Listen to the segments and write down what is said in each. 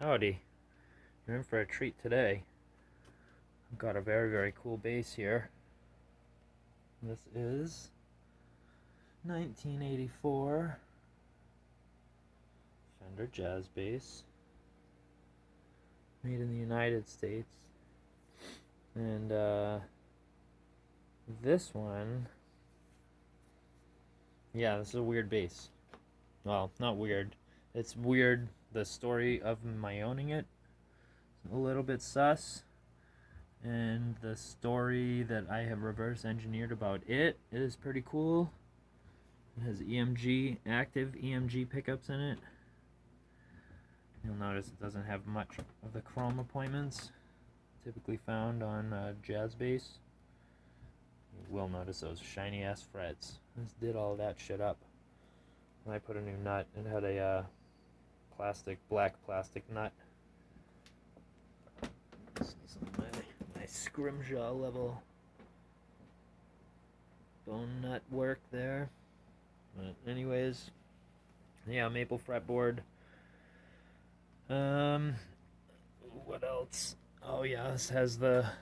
Howdy, you're in for a treat today. I've got a very, very cool bass here. This is 1984 Fender Jazz bass, made in the United States. And this one, this is a weird bass. Well, not weird. It's weird, the story of my owning it. It's a little bit sus. And the story that I have reverse engineered about it is pretty cool. It has active EMG pickups in it. You'll notice it doesn't have much of the chrome appointments typically found on jazz bass. You will notice those shiny ass frets. This did all that shit up. When I put a new nut, it had a black plastic nut. Some of my scrimshaw level bone nut work there. But anyways, maple fretboard. What else? Oh yeah, this has that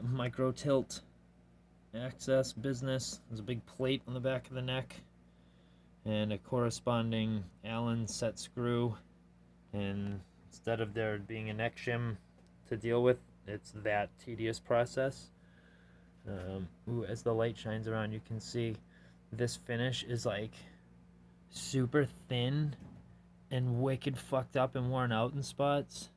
micro tilt access business. There's a big plate on the back of the neck and a corresponding Allen set screw, and instead of there being a neck shim to deal with, it's that tedious process. As the light shines around, you can see this finish is like super thin and wicked fucked up and worn out in spots.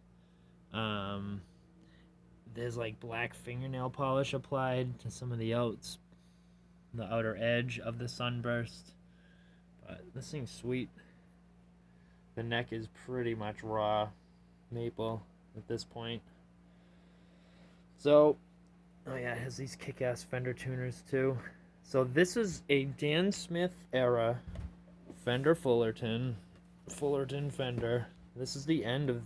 There's like black fingernail polish applied to some of the outer edge of the sunburst. But this thing's sweet. The neck is pretty much raw maple at this point. So, it has these kick-ass Fender tuners too. So this is a Dan Smith era Fender Fullerton Fender. This is the end of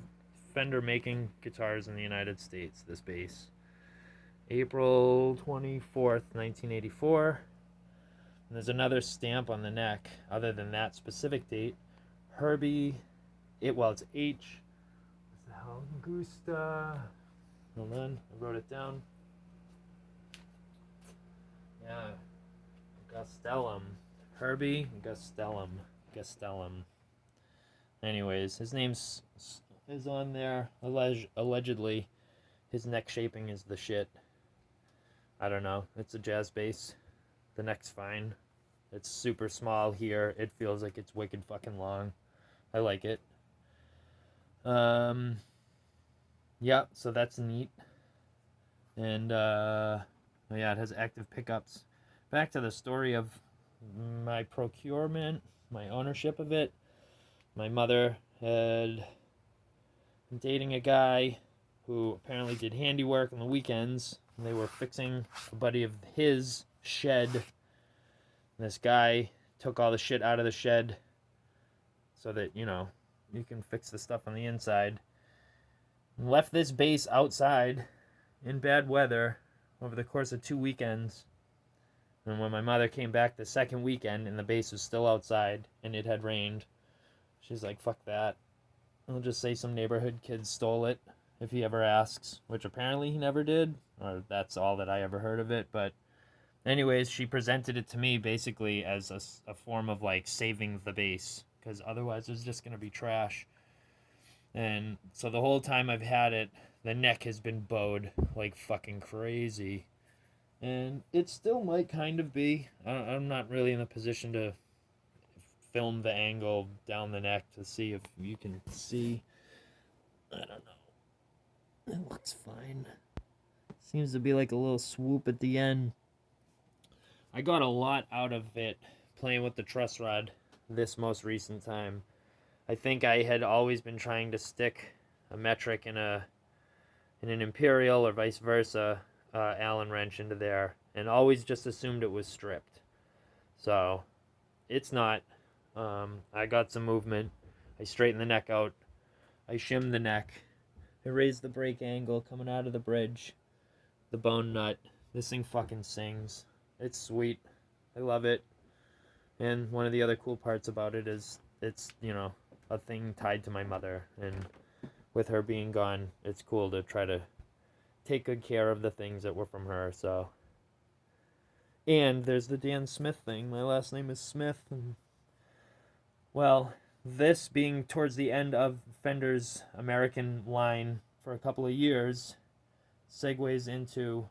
Fender making guitars in the United States, this bass. April 24th, 1984. And there's another stamp on the neck, other than that specific date. Herbie, it's H. What's the hell? Gusta. Hold on, I wrote it down. Yeah, Gustellum. Herbie Gustellum. Anyways, his name's is on there. Allegedly, his neck shaping is the shit. I don't know. It's a jazz bass. The neck's fine. It's super small here. It feels like it's wicked fucking long. I like it. So that's neat. And it has active pickups. Back to the story of my procurement, my ownership of it. My mother had been dating a guy who apparently did handiwork on the weekends. And they were fixing a buddy of his shed. And this guy took all the shit out of the shed so that, you can fix the stuff on the inside. And left this bass outside in bad weather over the course of 2 weekends. And when my mother came back the second weekend and the bass was still outside and it had rained, she's like, fuck that. I'll just say some neighborhood kid stole it if he ever asks, which apparently he never did, or that's all that I ever heard of it. But anyways, she presented it to me basically as a form of like saving the bass, because otherwise it's just going to be trash. And so the whole time I've had it, the neck has been bowed like fucking crazy. And it still might kind of be. I'm not really in a position to film the angle down the neck to see if you can see. I don't know. It looks fine. Seems to be like a little swoop at the end. I got a lot out of it playing with the truss rod this most recent time. I think I had always been trying to stick a metric in an imperial or vice versa Allen wrench into there, and always just assumed it was stripped. So it's not. I got some movement. I straightened the neck out. I shimmed the neck. I raised the brake angle coming out of the bridge. The bone nut. This thing fucking sings. It's sweet. I love it. And one of the other cool parts about it is it's, a thing tied to my mother. And with her being gone, it's cool to try to take good care of the things that were from her. So, and there's the Dan Smith thing. My last name is Smith. And, well, this being towards the end of Fender's American line for a couple of years segues into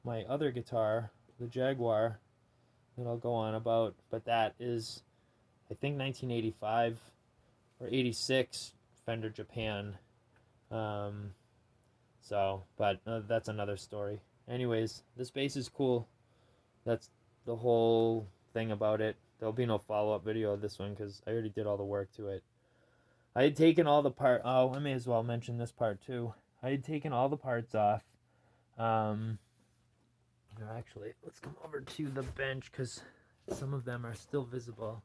my other guitar, the Jaguar, that I'll go on about. But that is, I think, 1985 or 86 Fender Japan. But that's another story. Anyways, this bass is cool. That's the whole thing about it. There'll be no follow-up video of this one because I already did all the work to it. I had taken all the I may as well mention this part too. I had taken all the parts off. Actually, let's come over to the bench because some of them are still visible.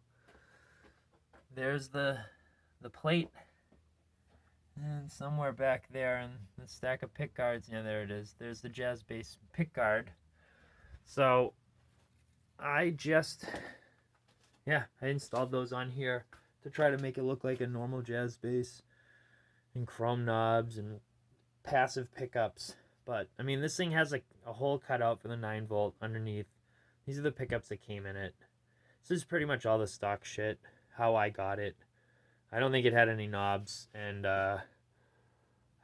There's the plate, and somewhere back there, and the stack of pick guards. Yeah, there it is. There's the jazz bass pick guard. So I installed those on here to try to make it look like a normal jazz bass, and chrome knobs and passive pickups. But I mean, this thing has a hole cut out for the 9-volt underneath. These are the pickups that came in it. This is pretty much all the stock shit, how I got it. I don't think it had any knobs, and I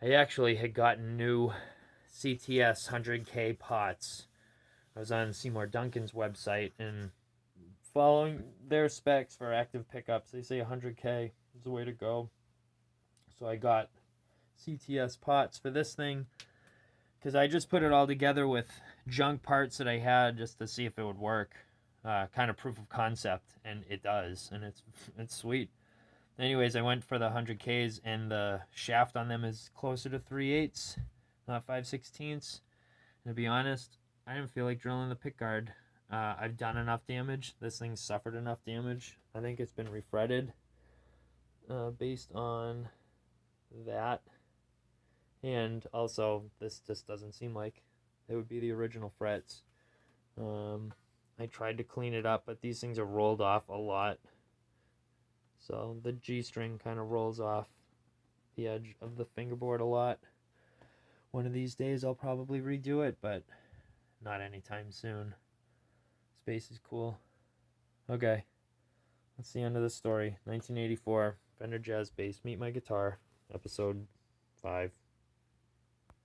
actually had gotten new CTS 100K pots. I was on Seymour Duncan's website, and following their specs for active pickups, they say 100K is the way to go. So I got CTS pots for this thing because I just put it all together with junk parts that I had just to see if it would work. Kind of proof of concept, and it does, and it's sweet. Anyways, I went for the 100Ks, and the shaft on them is closer to 3/8, not 5/16. And to be honest, I didn't feel like drilling the pickguard. I've done enough damage. This thing suffered enough damage. I think it's been refretted based on that. And also, this just doesn't seem like it would be the original frets. I tried to clean it up, but these things are rolled off a lot. So the G string kind of rolls off the edge of the fingerboard a lot. One of these days I'll probably redo it, but not anytime soon. Space is cool. Okay, that's the end of the story. 1984, Fender Jazz Bass, Meet My Guitar, episode 5.